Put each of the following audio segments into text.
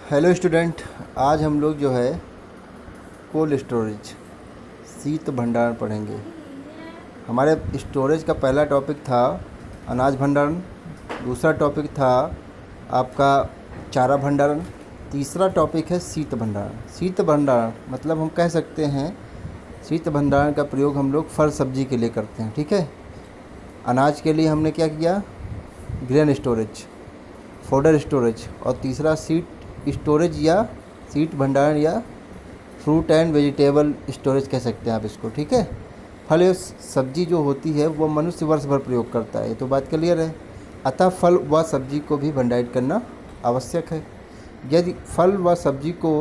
Hello student, आज हम लोग जो है कोल्ड स्टोरेज शीत भंडारण पढ़ेंगे। हमारे स्टोरेज का पहला टॉपिक था अनाज भंडारण, दूसरा टॉपिक था आपका चारा भंडारण, तीसरा टॉपिक है शीत भंडारण। शीत भंडारण मतलब हम कह सकते हैं शीत भंडारण का प्रयोग हम लोग फल सब्जी के लिए करते हैं। ठीक है, अनाज के लिए हमने क्या किया, ग्रेन स्टोरेज, फोडर स्टोरेज, और तीसरा शीट स्टोरेज या शीत भंडारण या फ्रूट एंड वेजिटेबल स्टोरेज कह सकते हैं आप इसको। ठीक है, फल या सब्जी जो होती है वो मनुष्य वर्ष भर प्रयोग करता है, ये तो बात क्लियर है। अतः फल व सब्जी को भी भंडारित करना आवश्यक है। यदि फल व सब्जी को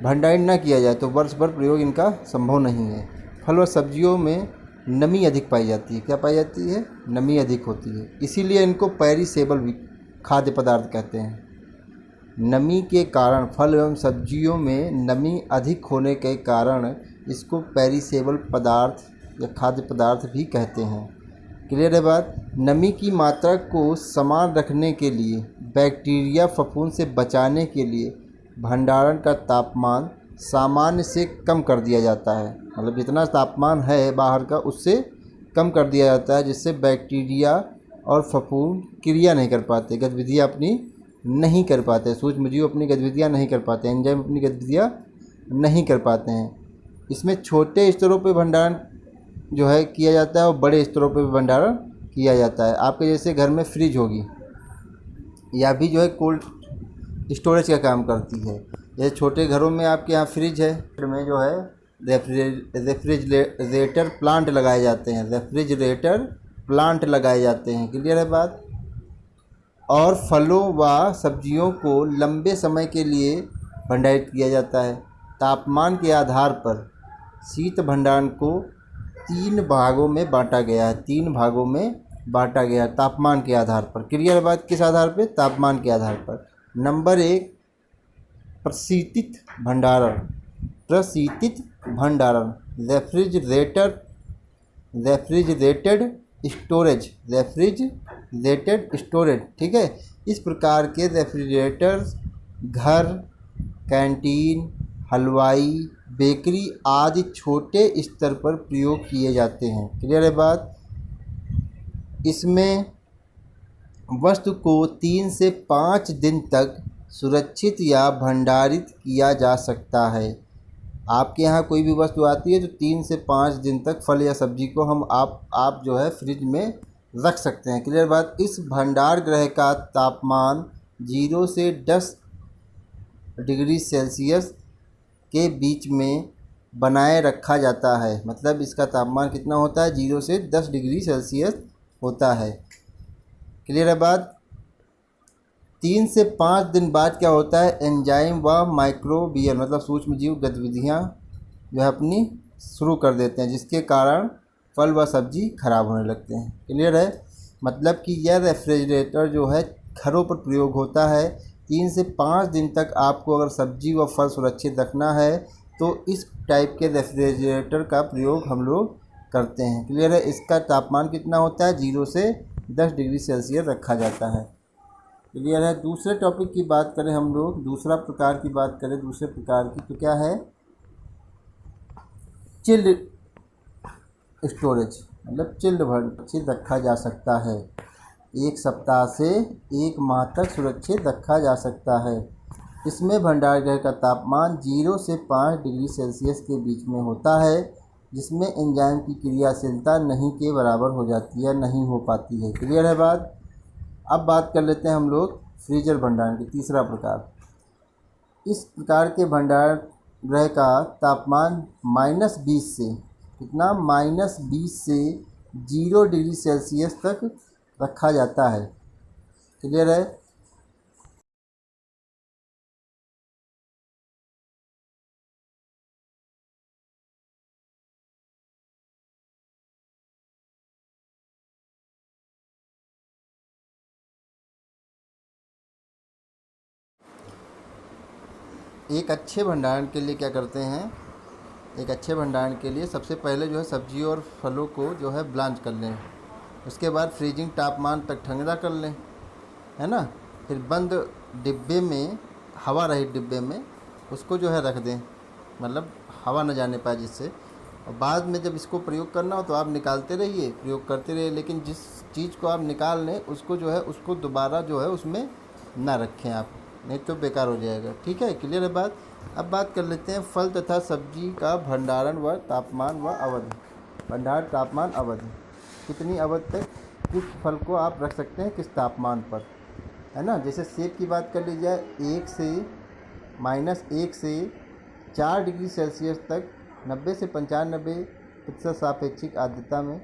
भंडारित न किया जाए तो वर्ष भर प्रयोग इनका संभव नहीं है। फल व सब्जियों में नमी अधिक पाई जाती है। क्या पाई जाती है? नमी अधिक होती है, इसीलिए इनको पेरिसेबल भी खाद्य पदार्थ कहते हैं। नमी के कारण, फल एवं सब्जियों में नमी अधिक होने के कारण इसको पेरिसेबल पदार्थ या खाद्य पदार्थ भी कहते हैं। क्लियर है बात? नमी की मात्रा को समान रखने के लिए, बैक्टीरिया फफूंद से बचाने के लिए भंडारण का तापमान सामान्य से कम कर दिया जाता है। मतलब जितना तापमान है बाहर का उससे कम कर दिया जाता है, जिससे बैक्टीरिया और फफूंद क्रिया नहीं कर पाते, गतिविधियाँ अपनी नहीं कर पाते, सूक्ष्मजीव अपनी गतिविधियाँ नहीं कर पाते, एंजाइम अपनी गतिविधियाँ नहीं कर पाते हैं। इसमें छोटे स्तरों पे भंडारण जो है किया जाता है और बड़े स्तरों पे भी भंडारण किया जाता है। आपके जैसे घर में फ्रिज होगी, या भी जो है कोल्ड स्टोरेज का काम करती है। जैसे छोटे घरों में आपके यहाँ फ्रिज है, में जो है रेफ्रिजरेटर प्लांट लगाए जाते हैं, रेफ्रिजरेटर प्लांट लगाए जाते हैं। क्लियर है बात? और फलों व सब्जियों को लंबे समय के लिए भंडारित किया जाता है। तापमान के आधार पर शीत भंडारण को 3 भागों में बांटा गया है। 3 भागों में बांटा गया है तापमान के आधार पर। क्लियर बात? किस आधार पे? तापमान के आधार पर। नंबर 1, प्रशीतित भंडारण। प्रशीतित भंडारण, रेफ्रिजरेटेड स्टोरेज, रेफ्रिजरेटेड स्टोरेज। ठीक है, इस प्रकार के रेफ्रिजरेटर्स घर, कैंटीन, हलवाई, बेकरी आदि छोटे स्तर पर प्रयोग किए जाते हैं। क्लियर है बात? इसमें वस्तु को 3 से 5 दिन तक सुरक्षित या भंडारित किया जा सकता है। आपके यहाँ कोई भी वस्तु आती है तो 3 से 5 दिन तक फल या सब्जी को हम आप जो है फ्रिज में रख सकते हैं। क्लियर बात? इस भंडार गृह का तापमान 0 से 10 डिग्री सेल्सियस के बीच में बनाए रखा जाता है। मतलब इसका तापमान कितना होता है? 0 से 10 डिग्री सेल्सियस होता है। क्लियर है बात? 3 से 5 दिन बाद क्या होता है? एंजाइम व माइक्रोबियल मतलब सूक्ष्मजीव गतिविधियाँ जो है अपनी शुरू कर देते हैं, जिसके कारण फल व सब्जी खराब होने लगते हैं। क्लियर है? मतलब कि यह रेफ्रिजरेटर जो है घरों पर प्रयोग होता है। 3 से 5 दिन तक आपको अगर सब्जी व फल सुरक्षित रखना है तो इस टाइप के रेफ्रिजरेटर का प्रयोग हम लोग करते हैं। क्लियर है? इसका तापमान कितना होता है? 0 से 10 डिग्री सेल्सियस रखा जाता है। क्लियर है? दूसरे टॉपिक की बात करें हम लोग, दूसरा प्रकार की बात करें दूसरे प्रकार की, तो क्या है? Chilled storage. मतलब चिल्ड सुरक्षित रखा जा सकता है, 1 सप्ताह से 1 माह तक सुरक्षित रखा जा सकता है। इसमें भंडार गृह का तापमान 0 से 5 डिग्री सेल्सियस के बीच में होता है, जिसमें एंजाइम की क्रियाशीलता नहीं के बराबर हो जाती है, नहीं हो पाती है। क्लियर है बात? अब बात कर लेते हैं हम लोग फ्रीजर भंडारण की, तीसरा प्रकार। इस प्रकार के भंडार गृह का तापमान -20 से कितना? -20 से 0 डिग्री सेल्सियस तक रखा जाता है। क्लियर है? एक अच्छे भंडारण के लिए क्या करते हैं? एक अच्छे भंडारण के लिए सबसे पहले जो है सब्जियों और फलों को जो है ब्लांच कर लें, उसके बाद फ्रीजिंग तापमान तक ठंडा कर लें, है ना। फिर बंद डिब्बे में हवा रहित डिब्बे में उसको जो है रख दें, मतलब हवा न जाने पाए जिससे। और बाद में जब इसको प्रयोग करना हो तो आप निकालते रहिए, प्रयोग करते रहिए, लेकिन जिस चीज़ को आप निकाल लें उसको जो है उसको दोबारा जो है उसमें ना रखें आप, नहीं तो बेकार हो जाएगा। ठीक है, क्लियर है बात। अब बात कर लेते हैं फल तथा सब्जी का भंडारण व तापमान व अवधि। भंडार तापमान अवधि, कितनी अवधि तक किस फल को आप रख सकते हैं, किस तापमान पर, है ना। जैसे सेब की बात कर ली जाए, -1 से 4 डिग्री सेल्सियस तक 90 से 95% सापेक्षिक आर्द्रता में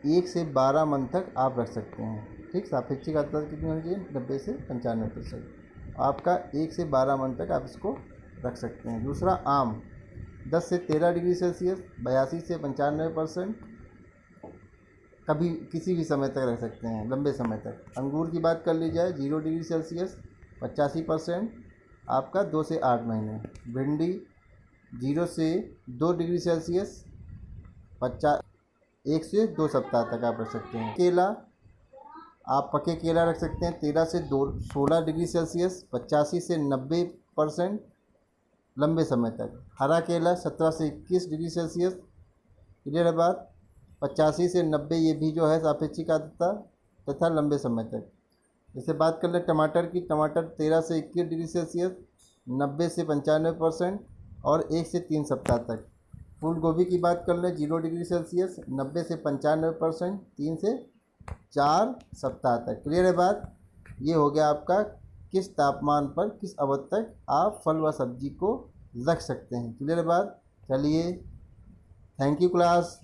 1 से 12 मन तक आप रख सकते हैं। ठीक, सापेक्षिक आर्द्रता कितनी होनी चाहिए, 90 से 95%। आपका 1 से 12 मन तक आप इसको रख सकते हैं। दूसरा आम, 10 से 13 डिग्री सेल्सियस 82 से 95%, कभी किसी भी समय तक रख सकते हैं, लंबे समय तक। अंगूर की बात कर ली जाए, 0 डिग्री सेल्सियस 85%, आपका 2 से 8 महीने। भिंडी 0 से 2 डिग्री सेल्सियस 1 से 2 सप्ताह तक आप रख सकते हैं। केला, आप पके केला रख सकते हैं 13 से 16 डिग्री सेल्सियस 85 से 90%, लंबे समय तक। हरा केला 17 से 21 डिग्री सेल्सियस, क्लियर है बात, 85 से 90 ये भी जो है सापेक्षिक आर्द्रता तथा लंबे समय तक। जैसे बात कर ले टमाटर की, टमाटर 13 से 21 डिग्री सेल्सियस 90 से 95% और 1 से 3 सप्ताह तक। फूल गोभी की बात कर लें, 0 डिग्री सेल्सियस 90 से 95%, 3 से 4 सप्ताह तक। क्लियर है बात। ये हो गया आपका किस तापमान पर किस अवधि तक आप फल व सब्जी को रख सकते हैं। क्लियर है बात। चलिए, थैंक यू क्लास।